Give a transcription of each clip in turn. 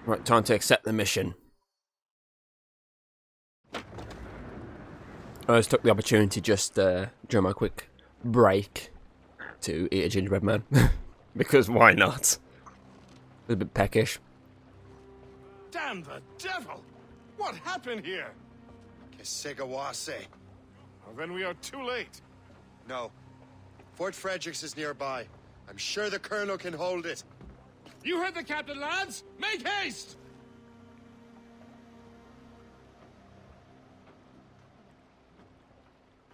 Right, time to accept the mission. I just took the opportunity just during my quick break to eat a gingerbread man. Because why not? It was a bit peckish. Damn the devil! What happened here? Kesegawase. Well, then we are too late. No. Fort Fredericks is nearby. I'm sure the colonel can hold it. You heard the captain, lads! Make haste!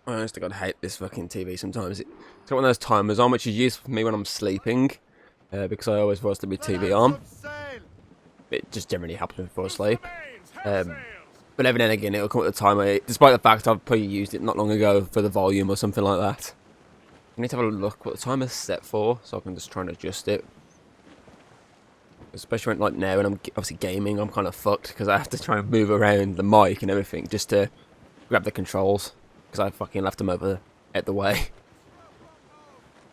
I honestly God hate this fucking TV sometimes. It's got one of those timers on, which is useful for me when I'm sleeping, because I always force to be TV on. It just generally helps me fall asleep. But every now and again it'll come at the timer, despite the fact I've probably used it not long ago for the volume or something like that. I need to have a look what the timer's set for, so I can just try and adjust it. Especially when, like now, when I'm obviously gaming, I'm kind of fucked because I have to try and move around the mic and everything just to grab the controls, because I fucking left them over at the way.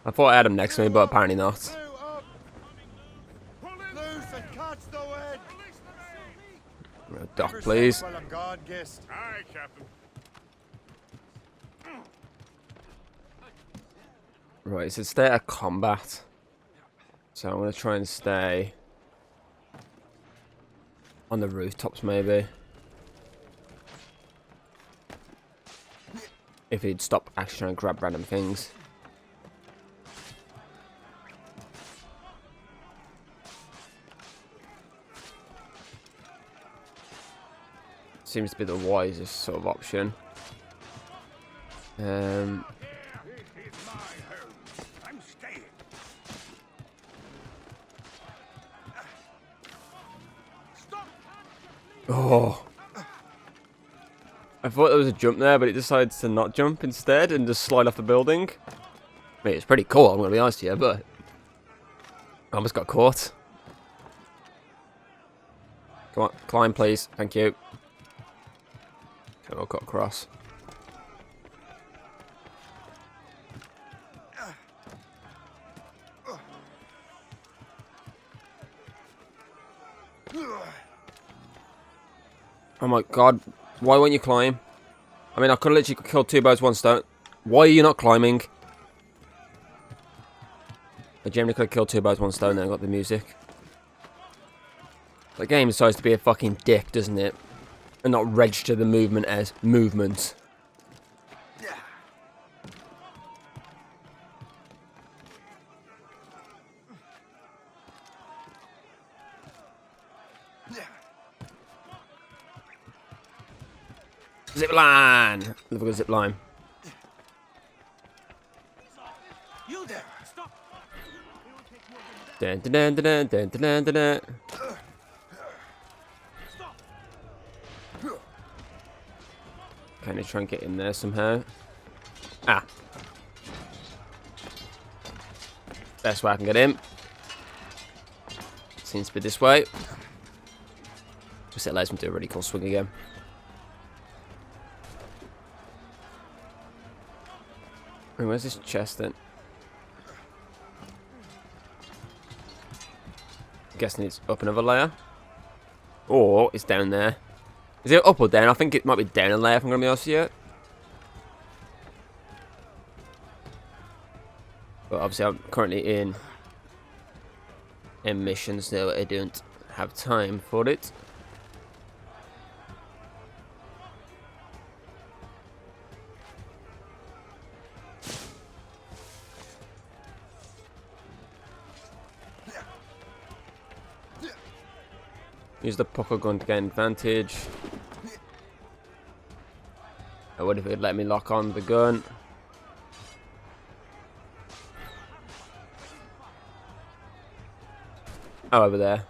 I thought I had them next to me, but apparently not. Dock, please. Aye, Captain. Right, it says stay out of combat. So I'm going to try and stay on the rooftops, maybe. If he'd stop actually trying to grab random things. Seems to be the wisest sort of option. Oh. I thought there was a jump there, but it decides to not jump instead and just slide off the building. I mean, it's pretty cool, I'm going to be honest here, but I almost got caught. Come on, climb please, thank you. Okay, we'll cut across. Oh my god, why won't you climb? I mean, I could literally kill two birds with one stone. Why are you not climbing? I generally could have killed two birds with one stone and then got the music. The game decides to be a fucking dick, doesn't it? And not register the movement as movement. Zip line! Look at the zip line. You there! Stop! Dun, dun, dun, dun, dun, dun, dun, dun. Kind of try and get in there somehow. Ah. Best way I can get in. Seems to be this way. Just it allows me to do a really cool swing again. And where's this chest then? I'm guessing it's up another layer. Or it's down there. Is it up or down? I think it might be down a layer if I'm going to be honest with you. But obviously I'm currently in missions, so I don't have time for it. Use the pucker gun to gain advantage. I would if it would let me lock on the gun. Oh, over there.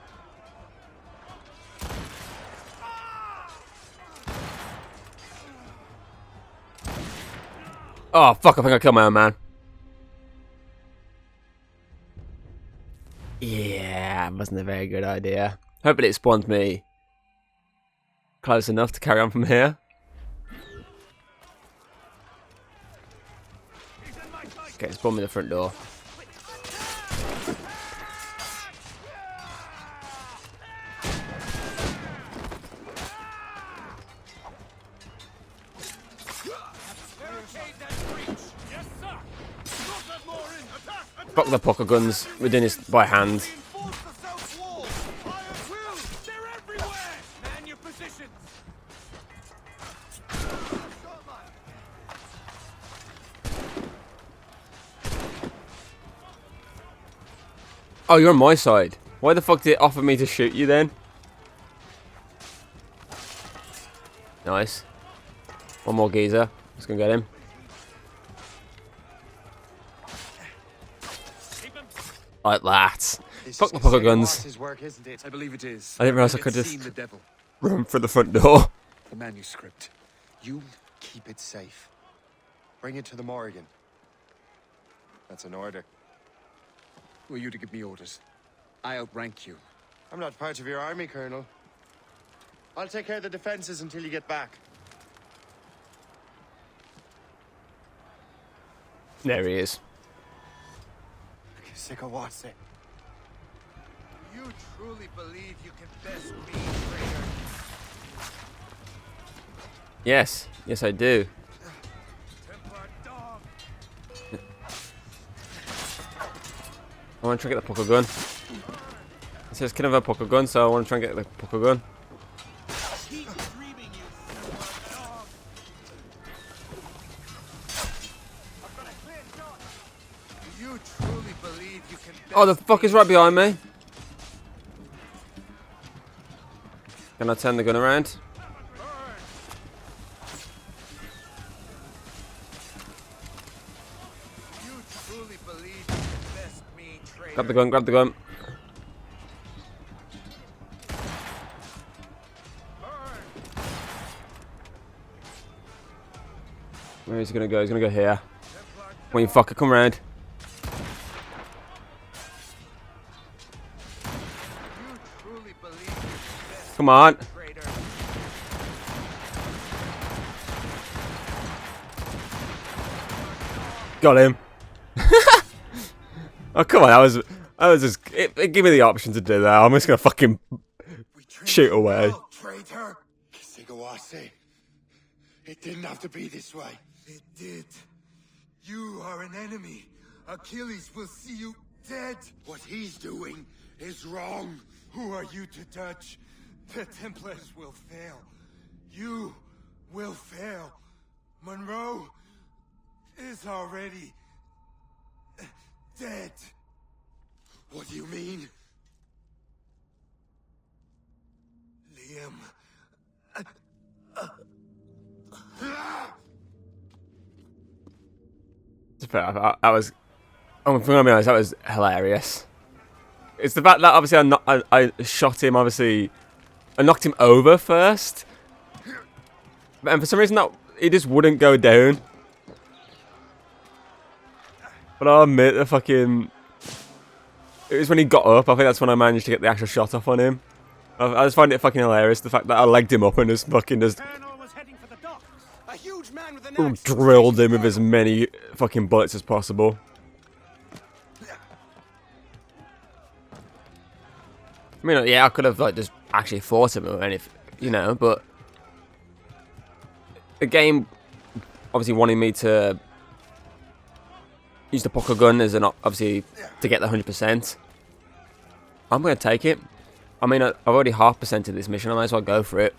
Oh, fuck, I think I killed my own man. Yeah, wasn't a very good idea. Hopefully it spawns me close enough to carry on from here. Okay, spawn me the front door. Fuck the pucker guns. We're doing this by hand. Reinforce the south wall. Fire will. They're everywhere. Man your positions. Oh, you're on my side. Why the fuck did it offer me to shoot you then? Nice. One more geezer. Let's go get him. Like that. Fuck the pucker guns. Work, isn't it? I believe it is. I didn't realise I It's could just seen the devil. run for the front door. The manuscript. You keep it safe. Bring it to the Morrigan. That's an order. Who are you to give me orders? I outrank you. I'm not part of your army, Colonel. I'll take care of the defenses until you get back. There he is. Sikawase. You truly believe you can best me, traitor? Yes. Yes, I do. Templar dog. I want to try and get the pucker gun. It says can have a pucker gun, so I want to try and get the pucker gun. Keep dreaming, you Templar dog. I've got a clear shot. Do you truly believe you can best Oh, the fuck is right behind me. Can I turn the gun around? You truly believe you can best me, traitor? Grab the gun, grab the gun. Where is he gonna go? He's gonna go here. When you fucker, come round. You truly believe you can best Come on. me, traitor? Got him. Oh, come on. That was just... It gave me the option to do that. I'm just gonna fucking shoot away. Traitor! Sikawase. It didn't have to be this way. It did. You are an enemy. Achilles will see you dead. What he's doing is wrong. Who are you to judge? The Templars will fail. You will fail. Monroe is already dead. What do you mean? Liam. That was... I'm gonna be honest, that was hilarious. It's the fact that obviously I shot him, obviously... I knocked him over first. And for some reason he just wouldn't go down. But I'll admit, the fucking... It was when he got up, I think that's when I managed to get the actual shot off on him. I just find it fucking hilarious, the fact that I legged him up and just fucking just... Colonel was heading for the docks. A huge man with an Ooh, axe. drilled him with as many fucking bullets as possible. I mean, yeah, I could have like just actually fought him or anything, you know, but the game obviously wanting me to use the pucker gun as an obviously to get the 100%. I'm gonna take it. I mean, I've already half percented this mission. I might as well go for it.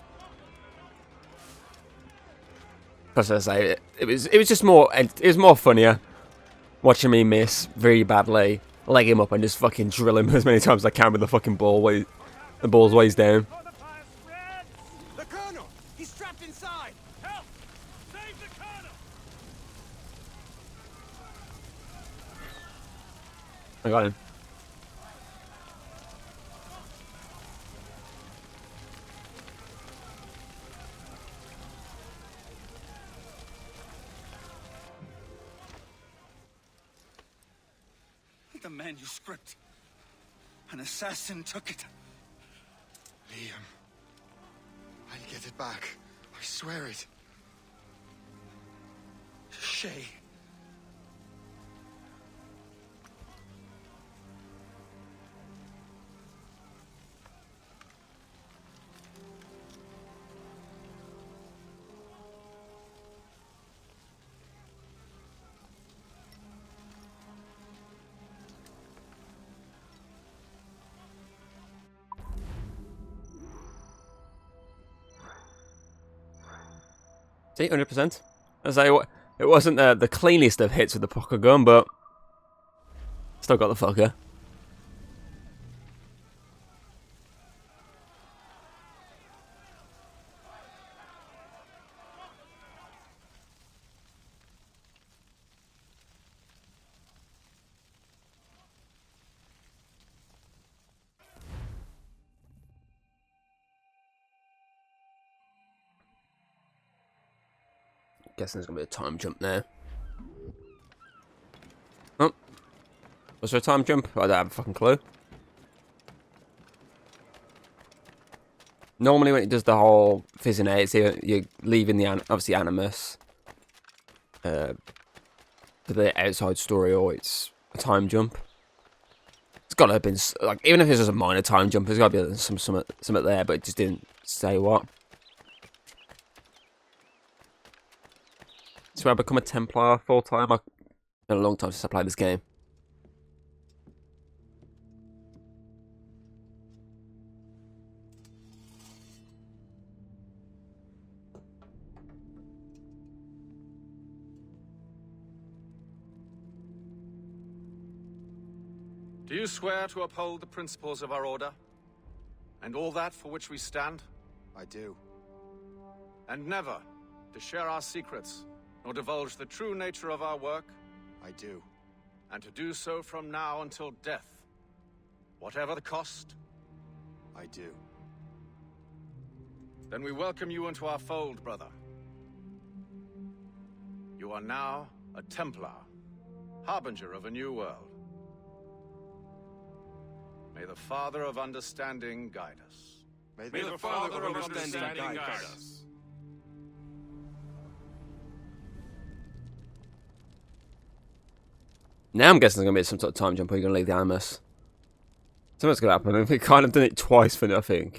Plus, as I say, it was just more. It was more funnier watching me miss very badly, leg him up, and just fucking drill him as many times as I can with the fucking ball. The ball's ways down. The colonel! He's trapped inside! Help! Save the colonel! I got him. The manuscript. An assassin took it. Liam. I'll get it back. I swear it. Shay. See, 100%. I say it wasn't the cleanest of hits with the poker gun, but still got the fucker. Guessing there's gonna be a time jump there. Oh, was there a time jump? I don't have a fucking clue. Normally, when it does the whole fizzing out, it's either you're leaving the obviously Animus for the outside story, or it's a time jump. It's gotta have been like, even if it's just a minor time jump, there's gotta be something there, but it just didn't say what. So I become a Templar full time. It's been a long time since I played this game. Do you swear to uphold the principles of our order? And all that for which we stand? I do. And never to share our secrets, nor divulge the true nature of our work? I do. And to do so from now until death, whatever the cost? I do. Then we welcome you into our fold, brother. You are now a Templar, harbinger of a new world. May the Father of Understanding guide us. May the Father of Understanding guide us. Now I'm guessing there's going to be some sort of time jump, or you're going to leave the Animus. Something's going to happen. We've kind of done it twice for nothing.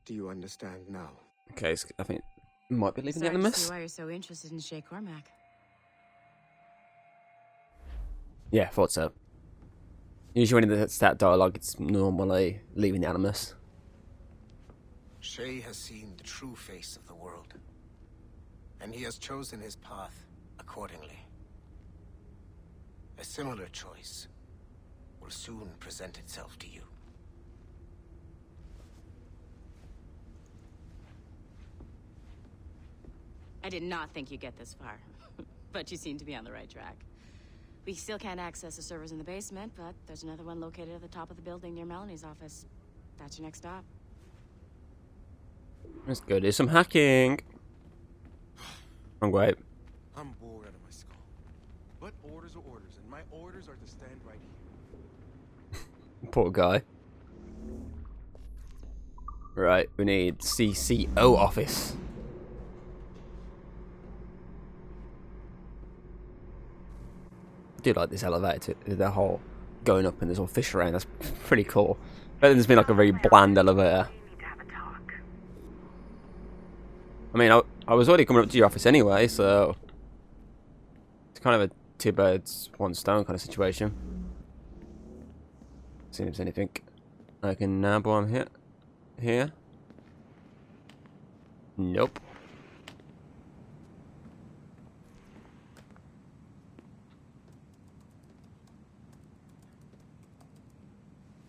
Do you understand now? Okay, so I think might be leaving the Sorry to Animus. see why you're so interested in Shay Cormac. Yeah, thought so. Usually when it's that dialogue, it's normally leaving the Animus. Shay has seen the true face of the world, and he has chosen his path accordingly. A similar choice will soon present itself to you. I did not think you'd get this far, but you seem to be on the right track. We still can't access the servers in the basement, but there's another one located at the top of the building near Melanie's office. That's your next stop. Let's go do some hacking. Wrong way. I'm bored out of my skull. But orders are orders, and my orders are to stand right here. Poor guy. Right, we need CCO office. I do like this elevator, the whole going up and there's all fish around. That's pretty cool. But there's been like a very bland elevator. I mean, I was already coming up to your office anyway, so it's kind of a two birds, one stone kind of situation. See if there's anything I can nab while I'm here. Nope.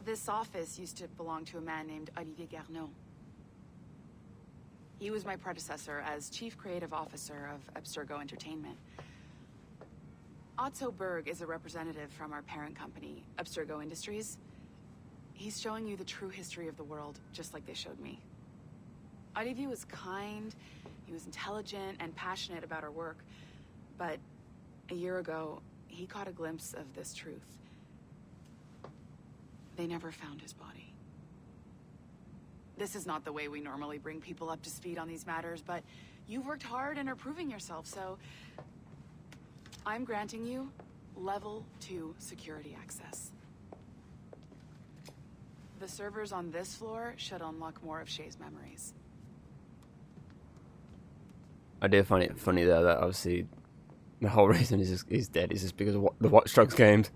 This office used to belong to a man named Olivier Garneau. He was my predecessor as Chief Creative Officer of Abstergo Entertainment. Otto Berg is a representative from our parent company, Abstergo Industries. He's showing you the true history of the world, just like they showed me. Olivier was kind, he was intelligent and passionate about our work, but a year ago, he caught a glimpse of this truth. They never found his body. This is not the way we normally bring people up to speed on these matters, but you've worked hard and are proving yourself, so I'm granting you level 2 security access. The servers on this floor should unlock more of Shay's memories. I do find it funny though that obviously the whole reason he's dead is just because of the Watch Dogs games.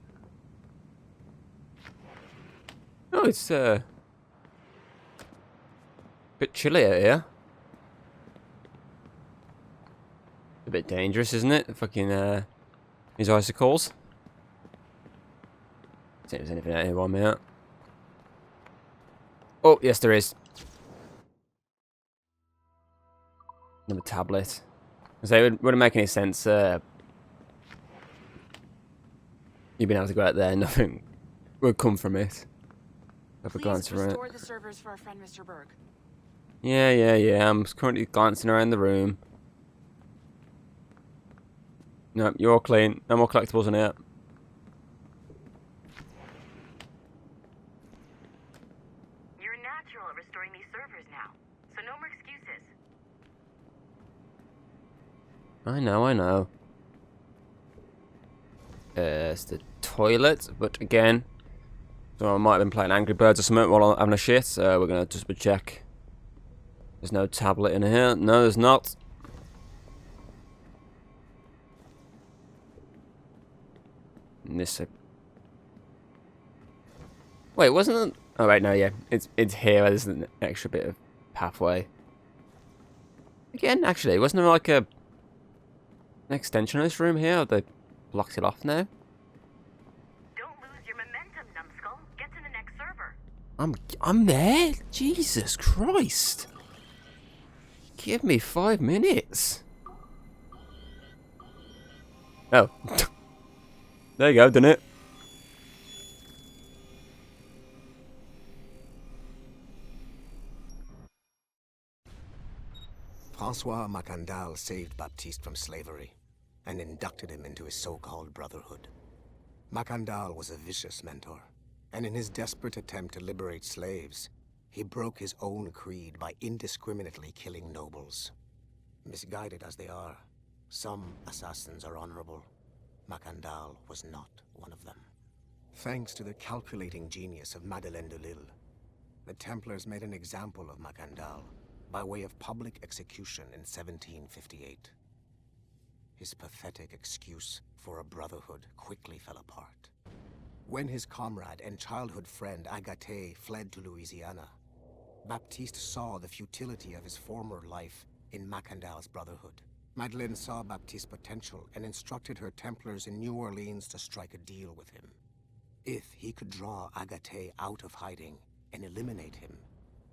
know, it's a bit chilly out here. A bit dangerous, isn't it? Fucking, these icicles. See if there's anything out here while I'm out. Oh, yes there is. Another tablet. So it wouldn't make any sense, you being able to go out there, nothing would come from it. Have a glance around. Restore the servers for our friend Mr. Berg. Yeah. I'm currently glancing around the room. No, you're all clean. No more collectibles in here. You're natural at restoring these servers now, so no more excuses. I know. It's the toilet, but again, so I might have been playing Angry Birds or something while I'm having a shit, so we're gonna just check. There's no tablet in here. No, there's not. And this. Wait, wasn't it? Oh wait, no, yeah, it's here. There's an extra bit of pathway. Again, actually, wasn't there like an extension of this room here? Or they blocked it off now? Don't lose your momentum, numbskull. Get to the next server. I'm there. Jesus Christ! Give me 5 minutes. Oh, there you go, done it. Francois Macandal saved Baptiste from slavery and inducted him into his so-called brotherhood. Macandal was a vicious mentor, and in his desperate attempt to liberate slaves, he broke his own creed by indiscriminately killing nobles. Misguided as they are, some assassins are honorable. Macandal was not one of them. Thanks to the calculating genius of Madeleine de Lille, the Templars made an example of Macandal by way of public execution in 1758. His pathetic excuse for a brotherhood quickly fell apart. When his comrade and childhood friend Agathe fled to Louisiana, Baptiste saw the futility of his former life in Macandal's brotherhood. Madeleine saw Baptiste's potential and instructed her Templars in New Orleans to strike a deal with him. If he could draw Agathe out of hiding and eliminate him,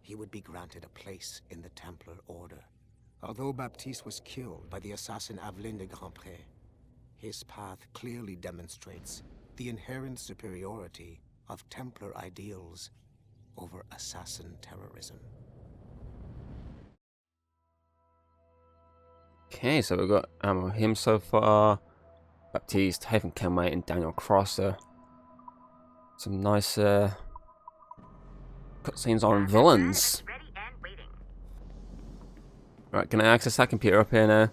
he would be granted a place in the Templar Order. Although Baptiste was killed by the assassin Aveline de Grandpré, his path clearly demonstrates the inherent superiority of Templar ideals over assassin terrorism. Okay, so we've got him so far. Baptiste, Haven Kenway, and Daniel Crosser. Some nice cutscenes on villains. Ready and waiting. Right, can I access that computer up here now?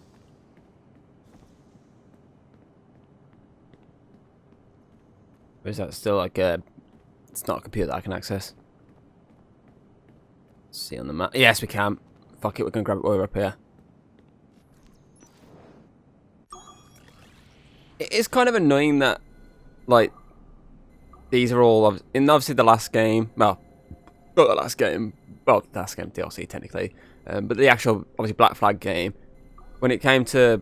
Or is that still like a... It's not a computer that I can access. Let's see on the map. Yes, we can. Fuck it, we're gonna grab it while we're up here. It is kind of annoying that, like, these are all in obviously the last game. Well, not the last game. Well, the last game DLC technically, but the actual obviously Black Flag game. When it came to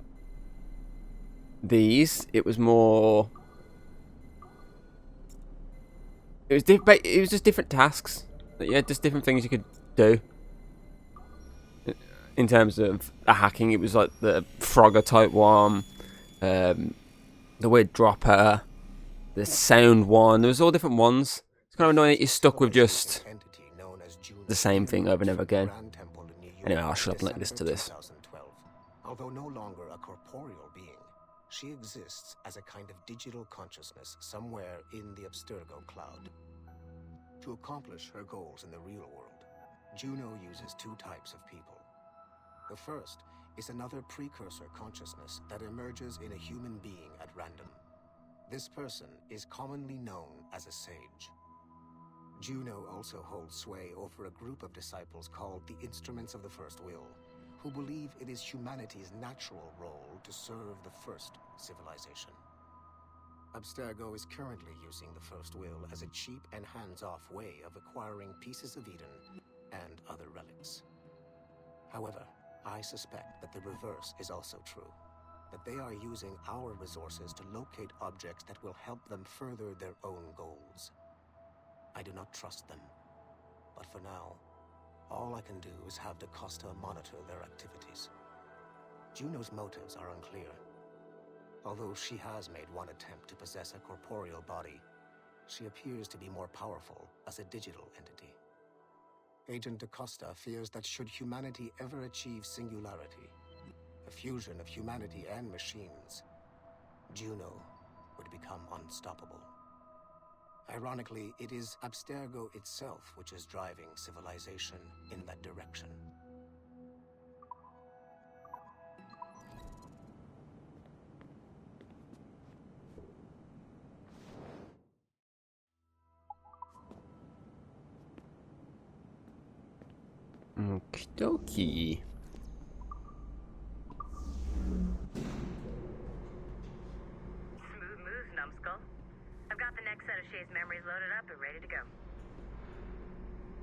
these, it was more. It was just different tasks. Yeah, just different things you could do. In terms of hacking, it was like the Frogger type one. The weird dropper, the sound one. There was all different ones. It's kind of annoying that you're stuck with just the same thing over and over again. Anyway, I'll shut up and let you listen to this. Although no longer a corporeal being, she exists as a kind of digital consciousness somewhere in the Abstergo cloud. To accomplish her goals in the real world, Juno uses two types of people. The first is another precursor consciousness that emerges in a human being at random. This person is commonly known as a sage. Juno also holds sway over a group of disciples called the Instruments of the First Will, who believe it is humanity's natural role to serve the first civilization. Abstergo is currently using the First Will as a cheap and hands-off way of acquiring pieces of Eden and other relics. However, I suspect that the reverse is also true, that they are using our resources to locate objects that will help them further their own goals. I do not trust them, but for now, all I can do is have DaCosta monitor their activities. Juno's motives are unclear. Although she has made one attempt to possess a corporeal body, she appears to be more powerful as a digital entity. Agent DaCosta fears that should humanity ever achieve singularity, a fusion of humanity and machines, Juno would become unstoppable. Ironically, it is Abstergo itself which is driving civilization in that direction. Okie dokie. Smooth moves, numbskull. I've got the next set of Shay's memories loaded up and ready to go.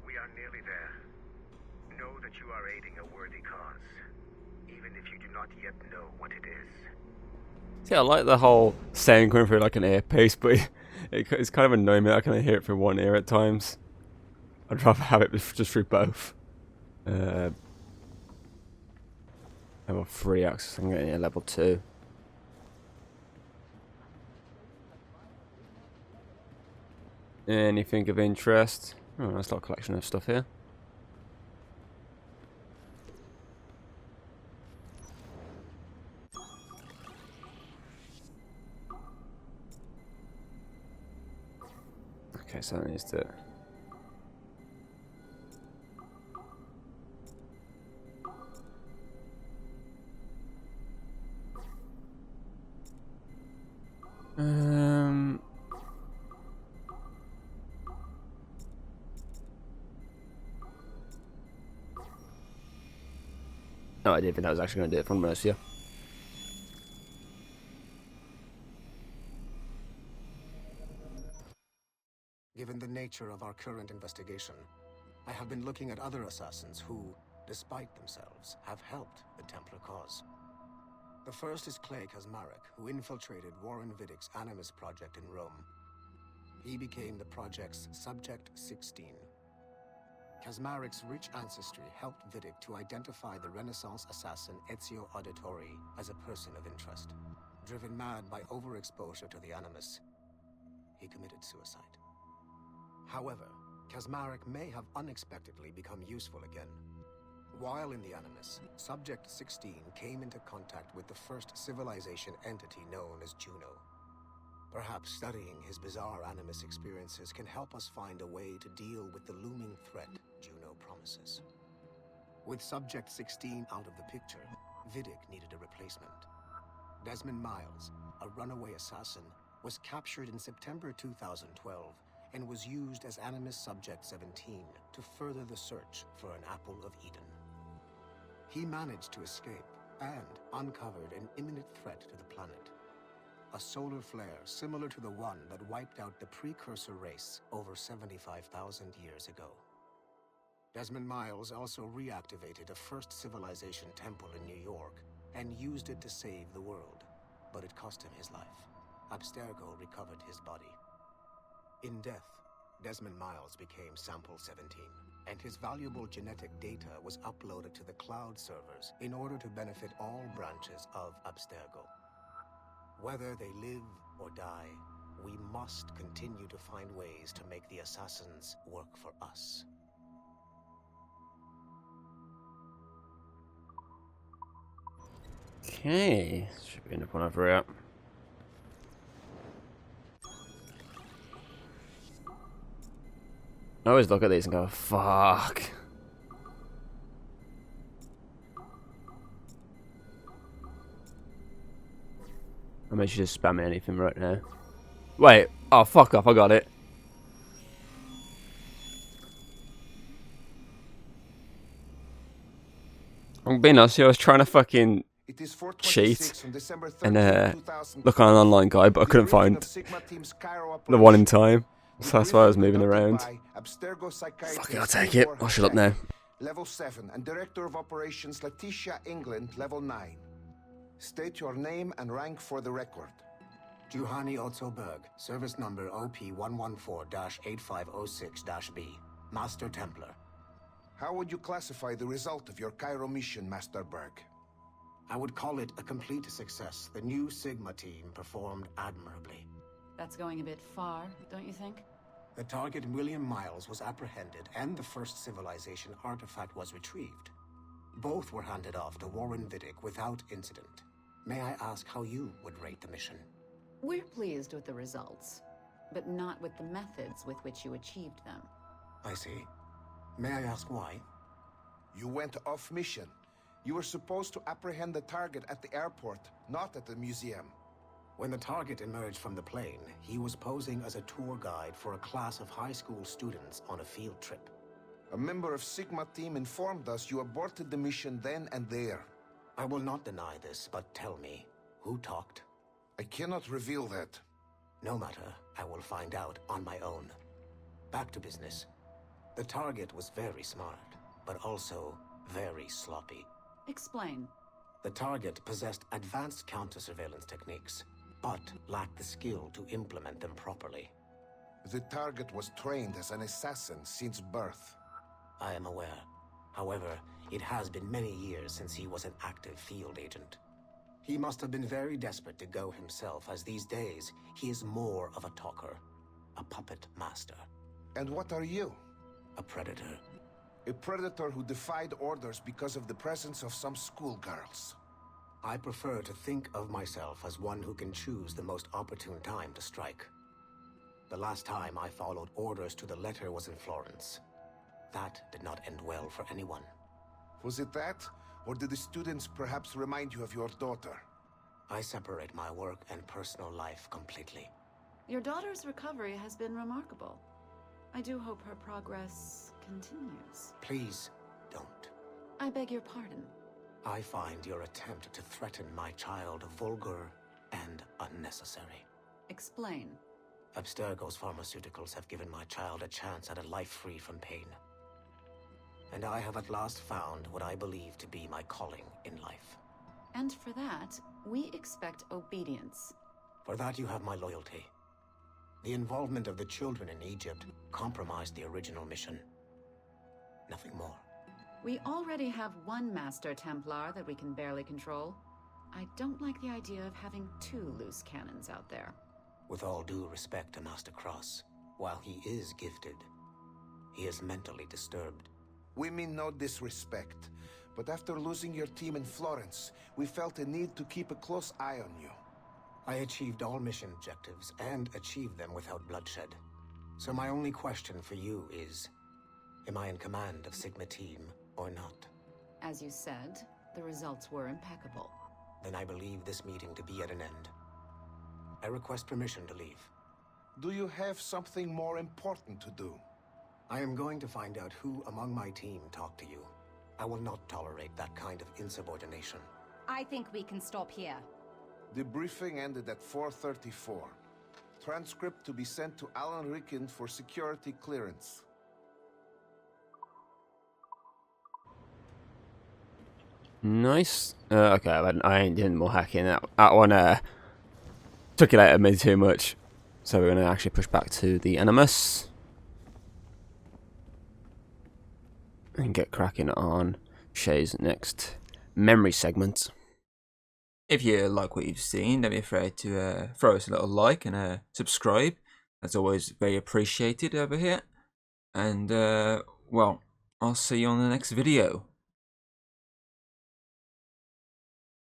We are nearly there. Know that you are aiding a worthy cause, even if you do not yet know what it is. See, I like the whole sound going through like an earpiece, but it's kind of annoying me that I can hear it through one ear at times. I'd rather have it just through both. Level 3 access, I'm getting a level 2. Anything of interest? Oh, nice little collection of stuff here. Okay, so that needs to... No, I didn't think that was actually going to do it from Mercia. Given the nature of our current investigation, I have been looking at other assassins who, despite themselves, have helped the Templar cause. The first is Clay Kazmarek, who infiltrated Warren Viddick's Animus project in Rome. He became the project's Subject 16. Kazmarek's rich ancestry helped Viddick to identify the Renaissance assassin Ezio Auditore as a person of interest. Driven mad by overexposure to the Animus, he committed suicide. However, Kazmarek may have unexpectedly become useful again. While in the Animus, Subject 16 came into contact with the first civilization entity known as Juno. Perhaps studying his bizarre Animus experiences can help us find a way to deal with the looming threat Juno promises. With Subject 16 out of the picture, Viddick needed a replacement. Desmond Miles, a runaway assassin, was captured in September 2012 and was used as Animus Subject 17 to further the search for an Apple of Eden. He managed to escape and uncovered an imminent threat to the planet. A solar flare similar to the one that wiped out the precursor race over 75,000 years ago. Desmond Miles also reactivated a first civilization temple in New York and used it to save the world, but it cost him his life. Abstergo recovered his body. In death, Desmond Miles became Sample 17, and his valuable genetic data was uploaded to the cloud servers in order to benefit all branches of Abstergo. Whether they live or die, we must continue to find ways to make the assassins work for us. Okay, should be enough one over here. I always look at these and go, fuck. I may just spam anything right now. Wait, oh fuck off, I got it. I'm being honest, I was trying to fucking It is cheat 4:26 on December 13, and 2000. look on an online guide, but I couldn't find the one in time. So that's why I was moving around. Fuck it, I'll take it. I'll shut up now. Level 7 and Director of Operations Letitia England, Level 9. State your name and rank for the record. Juhani Otzoberg, service number OP114-8506-B, Master Templar. How would you classify the result of your Cairo mission, Master Berg? I would call it a complete success. The new Sigma team performed admirably. That's going a bit far, don't you think? The target, William Miles, was apprehended and the first civilization artifact was retrieved. Both were handed off to Warren Vidic without incident. May I ask how you would rate the mission? We're pleased with the results, but not with the methods with which you achieved them. I see. May I ask why? You went off mission. You were supposed to apprehend the target at the airport, not at the museum. When the target emerged from the plane, he was posing as a tour guide for a class of high school students on a field trip. A member of Sigma team informed us you aborted the mission then and there. I will not deny this, but tell me, who talked? I cannot reveal that. No matter, I will find out on my own. Back to business. The target was very smart, but also very sloppy. Explain. The target possessed advanced counter-surveillance techniques, but lacked the skill to implement them properly. The target was trained as an assassin since birth. I am aware. However, it has been many years since he was an active field agent. He must have been very desperate to go himself, as these days he is more of a talker, a puppet master. And what are you? A predator. A predator who defied orders because of the presence of some schoolgirls. I prefer to think of myself as one who can choose the most opportune time to strike. The last time I followed orders to the letter was in Florence. That did not end well for anyone. Was it that? Or did the students perhaps remind you of your daughter? I separate my work and personal life completely. Your daughter's recovery has been remarkable. I do hope her progress continues. Please, don't. I beg your pardon. I find your attempt to threaten my child vulgar and unnecessary. Explain. Abstergo's pharmaceuticals have given my child a chance at a life free from pain. And I have at last found what I believe to be my calling in life. And for that, we expect obedience. For that you have my loyalty. The involvement of the children in Egypt compromised the original mission. Nothing more. We already have one Master Templar that we can barely control. I don't like the idea of having two loose cannons out there. With all due respect to Master Cross, while he is gifted, he is mentally disturbed. We mean no disrespect, but after losing your team in Florence, we felt a need to keep a close eye on you. I achieved all mission objectives, and achieved them without bloodshed. So my only question for you is, am I in command of Sigma team or not? As you said, the results were impeccable. Then I believe this meeting to be at an end. I request permission to leave. Do you have something more important to do? I am going to find out who among my team talked to you. I will not tolerate that kind of insubordination. I think we can stop here. The briefing ended at 4:34. Transcript to be sent to Alan Ricken for security clearance. Nice. Okay, I ain't doing more hacking. That one took it out of me too much. So we're going to actually push back to the Animus. And get cracking on Shay's next memory segment. If you like what you've seen, don't be afraid to throw us a little like and subscribe. That's always very appreciated over here. And, well, I'll see you on the next video.